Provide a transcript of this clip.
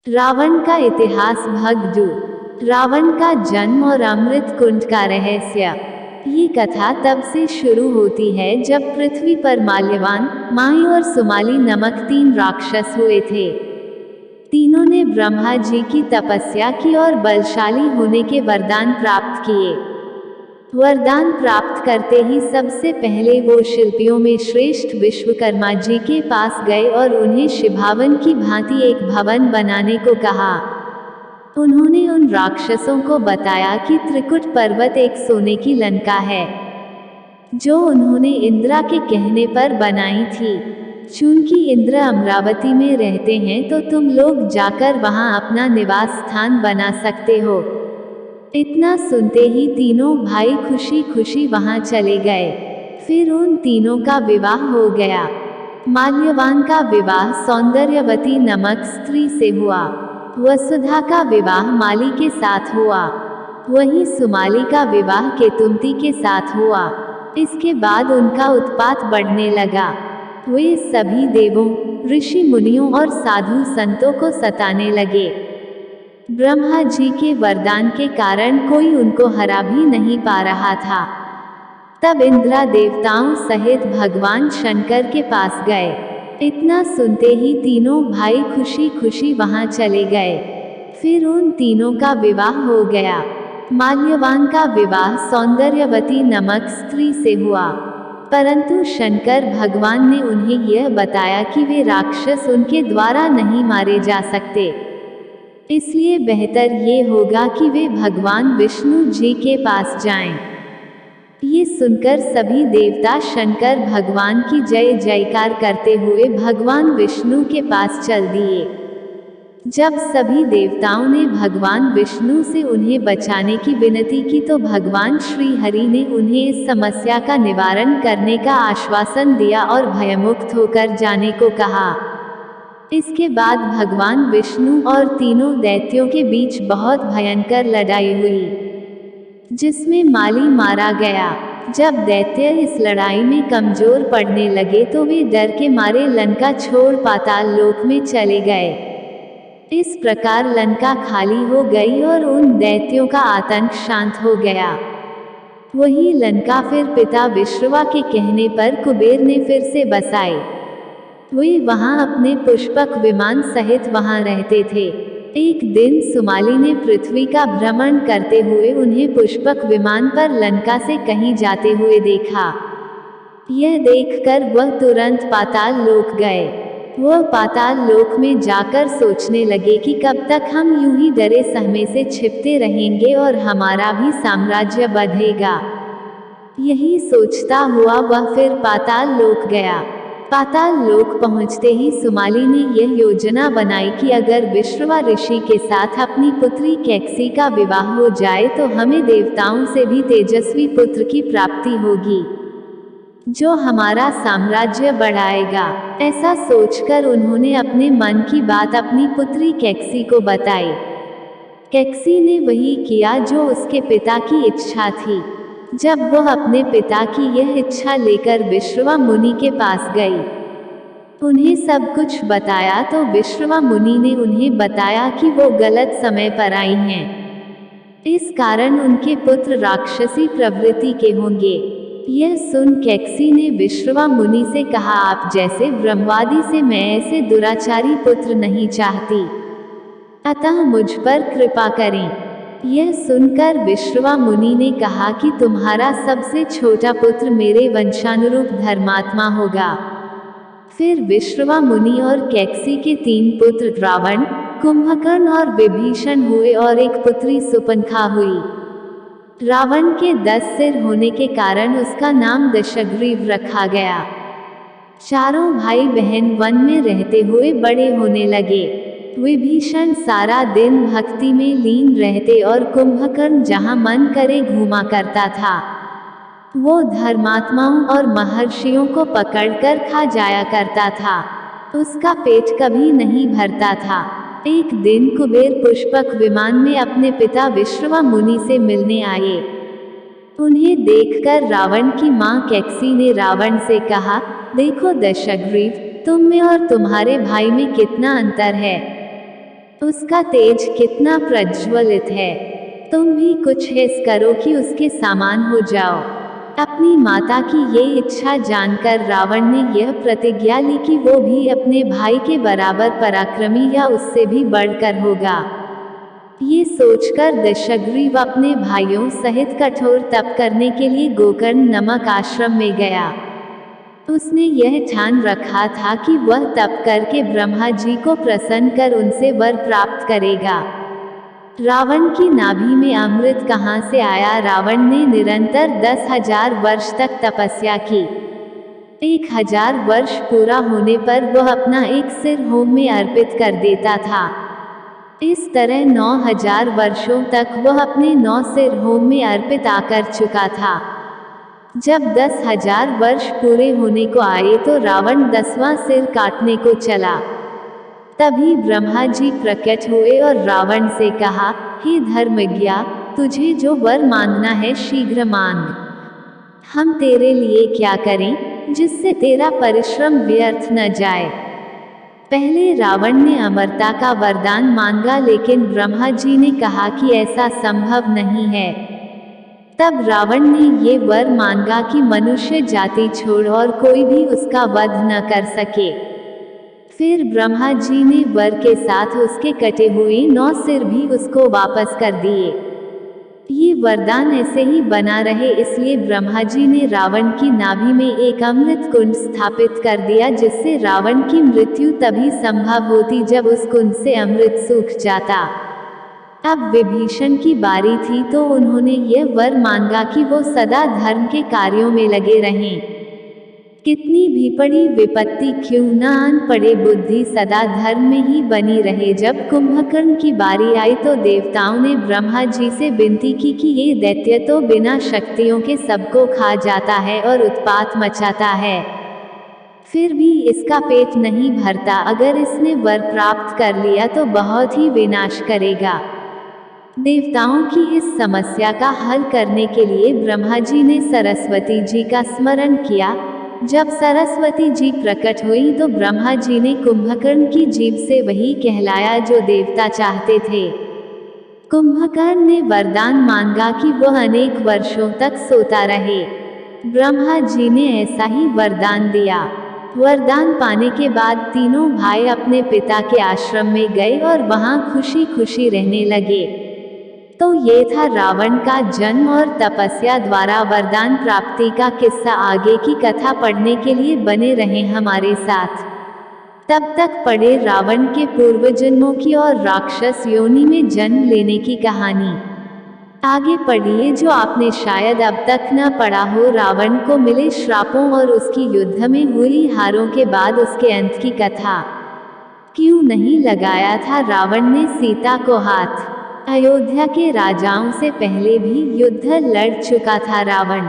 रावण का इतिहास भाग 2। रावण का जन्म और अमृत कुंड का रहस्य। ये कथा तब से शुरू होती है जब पृथ्वी पर माल्यवान, माही और सुमाली नामक 3 राक्षस हुए थे। तीनों ने ब्रह्मा जी की तपस्या की और बलशाली होने के वरदान प्राप्त किए। वरदान प्राप्त करते ही सबसे पहले वो शिल्पियों में श्रेष्ठ विश्वकर्मा जी के पास गए और उन्हें शिभावन की भांति एक भवन बनाने को कहा। उन्होंने उन राक्षसों को बताया कि त्रिकुट पर्वत एक सोने की लंका है, जो उन्होंने इंद्रा के कहने पर बनाई थी। चूंकि इंद्र अमरावती में रहते हैं तो तुम लोग जाकर वहां अपना निवास स्थान बना सकते हो। इतना सुनते ही तीनों भाई खुशी खुशी वहां चले गए। फिर उन तीनों का विवाह हो गया। माल्यवान का विवाह सौंदर्यवती नामक स्त्री से हुआ। वसुधा का विवाह माली के साथ हुआ। वहीं सुमाली का विवाह केतुमती के साथ हुआ। इसके बाद उनका उत्पात बढ़ने लगा। वे सभी देवों, ऋषि मुनियों और साधु संतों को सताने लगे। ब्रह्मा जी के वरदान के कारण कोई उनको हरा भी नहीं पा रहा था। तब इंद्रा देवताओं सहित भगवान शंकर के पास गए। इतना सुनते ही तीनों भाई खुशी खुशी वहां चले गए। फिर उन तीनों का विवाह हो गया। माल्यवान का विवाह सौंदर्यवती नामक स्त्री से हुआ, परंतु शंकर भगवान ने उन्हें यह बताया कि वे राक्षस उनके द्वारा नहीं मारे जा सकते, इसलिए बेहतर ये होगा कि वे भगवान विष्णु जी के पास जाएं। ये सुनकर सभी देवता शंकर भगवान की जय जयकार करते हुए भगवान विष्णु के पास चल दिए। जब सभी देवताओं ने भगवान विष्णु से उन्हें बचाने की विनती की तो भगवान श्री हरि ने उन्हें इस समस्या का निवारण करने का आश्वासन दिया और भयमुक्त होकर जाने को कहा। इसके बाद भगवान विष्णु और तीनों दैत्यों के बीच बहुत भयंकर लड़ाई हुई, जिसमें माली मारा गया। जब दैत्य इस लड़ाई में कमजोर पड़ने लगे तो वे डर के मारे लंका छोड़ पाताल लोक में चले गए। इस प्रकार लंका खाली हो गई और उन दैत्यों का आतंक शांत हो गया। वही लंका फिर पिता विश्रवा के कहने पर कुबेर ने फिर से बसाई। वे वहां अपने पुष्पक विमान सहित वहां रहते थे। एक दिन सुमाली ने पृथ्वी का भ्रमण करते हुए उन्हें पुष्पक विमान पर लंका से कहीं जाते हुए देखा। यह देखकर वह तुरंत पाताल लोक गए। वह पाताल लोक में जाकर सोचने लगे कि कब तक हम यूं ही डरे सहमे से छिपते रहेंगे और हमारा भी साम्राज्य बढ़ेगा। यही सोचता हुआ वह फिर पाताल लोक गया। पाताल लोक पहुंचते ही सुमाली ने यह योजना बनाई कि अगर विश्रवा ऋषि के साथ अपनी पुत्री कैकसी का विवाह हो जाए तो हमें देवताओं से भी तेजस्वी पुत्र की प्राप्ति होगी, जो हमारा साम्राज्य बढ़ाएगा। ऐसा सोचकर उन्होंने अपने मन की बात अपनी पुत्री कैकसी को बताई। कैकसी ने वही किया जो उसके पिता की इच्छा थी। जब वह अपने पिता की यह इच्छा लेकर विश्रवा मुनि के पास गई, उन्हें सब कुछ बताया तो विश्रवा मुनि ने उन्हें बताया कि वो गलत समय पर आई हैं। इस कारण उनके पुत्र राक्षसी प्रवृत्ति के होंगे। यह सुन कैकसी ने विश्रवा मुनि से कहा, आप जैसे ब्रह्मवादी से मैं ऐसे दुराचारी पुत्र नहीं चाहती, अतः मुझ पर कृपा करें। यह सुनकर विश्रवा मुनि ने कहा कि तुम्हारा सबसे छोटा पुत्र मेरे वंशानुरूप धर्मात्मा होगा। फिर विश्रवा मुनि और कैकसी के 3 पुत्र रावण, कुंभकर्ण और विभीषण हुए और एक पुत्री सुपंखा हुई। रावण के 10 सिर होने के कारण उसका नाम दशग्रीव रखा गया। चारों भाई बहन वन में रहते हुए बड़े होने लगे। विभीषण सारा दिन भक्ति में लीन रहते और कुंभकर्ण जहां मन करे घूमा करता था। वो धर्मात्माओं और महर्षियों को पकड़कर खा जाया करता था। उसका पेट कभी नहीं भरता था। एक दिन कुबेर पुष्पक विमान में अपने पिता विश्रवा मुनि से मिलने आए। उन्हें देखकर रावण की मां कैकसी ने रावण से कहा, देखो दशग्रीव, तुम में और तुम्हारे भाई में कितना अंतर है। उसका तेज कितना प्रज्वलित है। तुम भी कुछ हिस करो कि उसके समान हो जाओ। अपनी माता की ये इच्छा जानकर रावण ने यह प्रतिज्ञा ली कि वो भी अपने भाई के बराबर पराक्रमी या उससे भी बढ़कर होगा। ये सोचकर दशग्रीव अपने भाइयों सहित कठोर तप करने के लिए गोकर्ण नामक आश्रम में गया। उसने यह ठान रखा था कि वह तप करके ब्रह्मा जी को प्रसन्न कर उनसे वर प्राप्त करेगा। रावण की नाभि में अमृत कहाँ से आया? रावण ने निरंतर 10,000 वर्ष तक तपस्या की। 1,000 वर्ष पूरा होने पर वह अपना एक सिर होम में अर्पित कर देता था। इस तरह 9,000 वर्षों तक वह अपने 9 सिर होम में अर्पित आकर चुका था। जब 10,000 वर्ष पूरे होने को आए तो रावण 10वां सिर काटने को चला। तभी ब्रह्मा जी प्रकट हुए और रावण से कहा, हे धर्मज्ञा, तुझे जो वर मांगना है शीघ्र मांग। हम तेरे लिए क्या करें जिससे तेरा परिश्रम व्यर्थ न जाए। पहले रावण ने अमरता का वरदान मांगा, लेकिन ब्रह्मा जी ने कहा कि ऐसा संभव नहीं है। तब रावण ने ये वर मांगा कि मनुष्य जाति छोड़ और कोई भी उसका वध न कर सके। फिर ब्रह्मा जी ने वर के साथ उसके कटे हुए 9 सिर भी उसको वापस कर दिए। ये वरदान ऐसे ही बना रहे, इसलिए ब्रह्मा जी ने रावण की नाभि में एक अमृत कुंड स्थापित कर दिया, जिससे रावण की मृत्यु तभी संभव होती जब उस कुंड से अमृत सूख जाता। अब विभीषण की बारी थी तो उन्होंने यह वर मांगा कि वो सदा धर्म के कार्यों में लगे रहें। कितनी भी बड़ी विपत्ति क्यों न आन पड़े, बुद्धि सदा धर्म में ही बनी रहे। जब कुंभकर्ण की बारी आई तो देवताओं ने ब्रह्मा जी से विनती की कि ये दैत्य तो बिना शक्तियों के सबको खा जाता है और उत्पात मचाता है, फिर भी इसका पेट नहीं भरता। अगर इसने वर प्राप्त कर लिया तो बहुत ही विनाश करेगा। देवताओं की इस समस्या का हल करने के लिए ब्रह्मा जी ने सरस्वती जी का स्मरण किया। जब सरस्वती जी प्रकट हुई तो ब्रह्मा जी ने कुंभकर्ण की जीभ से वही कहलाया जो देवता चाहते थे। कुंभकर्ण ने वरदान मांगा कि वह अनेक वर्षों तक सोता रहे। ब्रह्मा जी ने ऐसा ही वरदान दिया। वरदान पाने के बाद तीनों भाई अपने पिता के आश्रम में गए और वहां खुशी खुशी रहने लगे। तो ये था रावण का जन्म और तपस्या द्वारा वरदान प्राप्ति का किस्सा। आगे की कथा पढ़ने के लिए बने रहें हमारे साथ। तब तक पढ़े रावण के पूर्व जन्मों की और राक्षस योनि में जन्म लेने की कहानी। आगे पढ़िए जो आपने शायद अब तक न पढ़ा हो। रावण को मिले श्रापों और उसकी युद्ध में हुई हारों के बाद उसके अंत की कथा। क्यों नहीं लगाया था रावण ने सीता को हाथ? अयोध्या के राजाओं से पहले भी युद्ध लड़ चुका था रावण।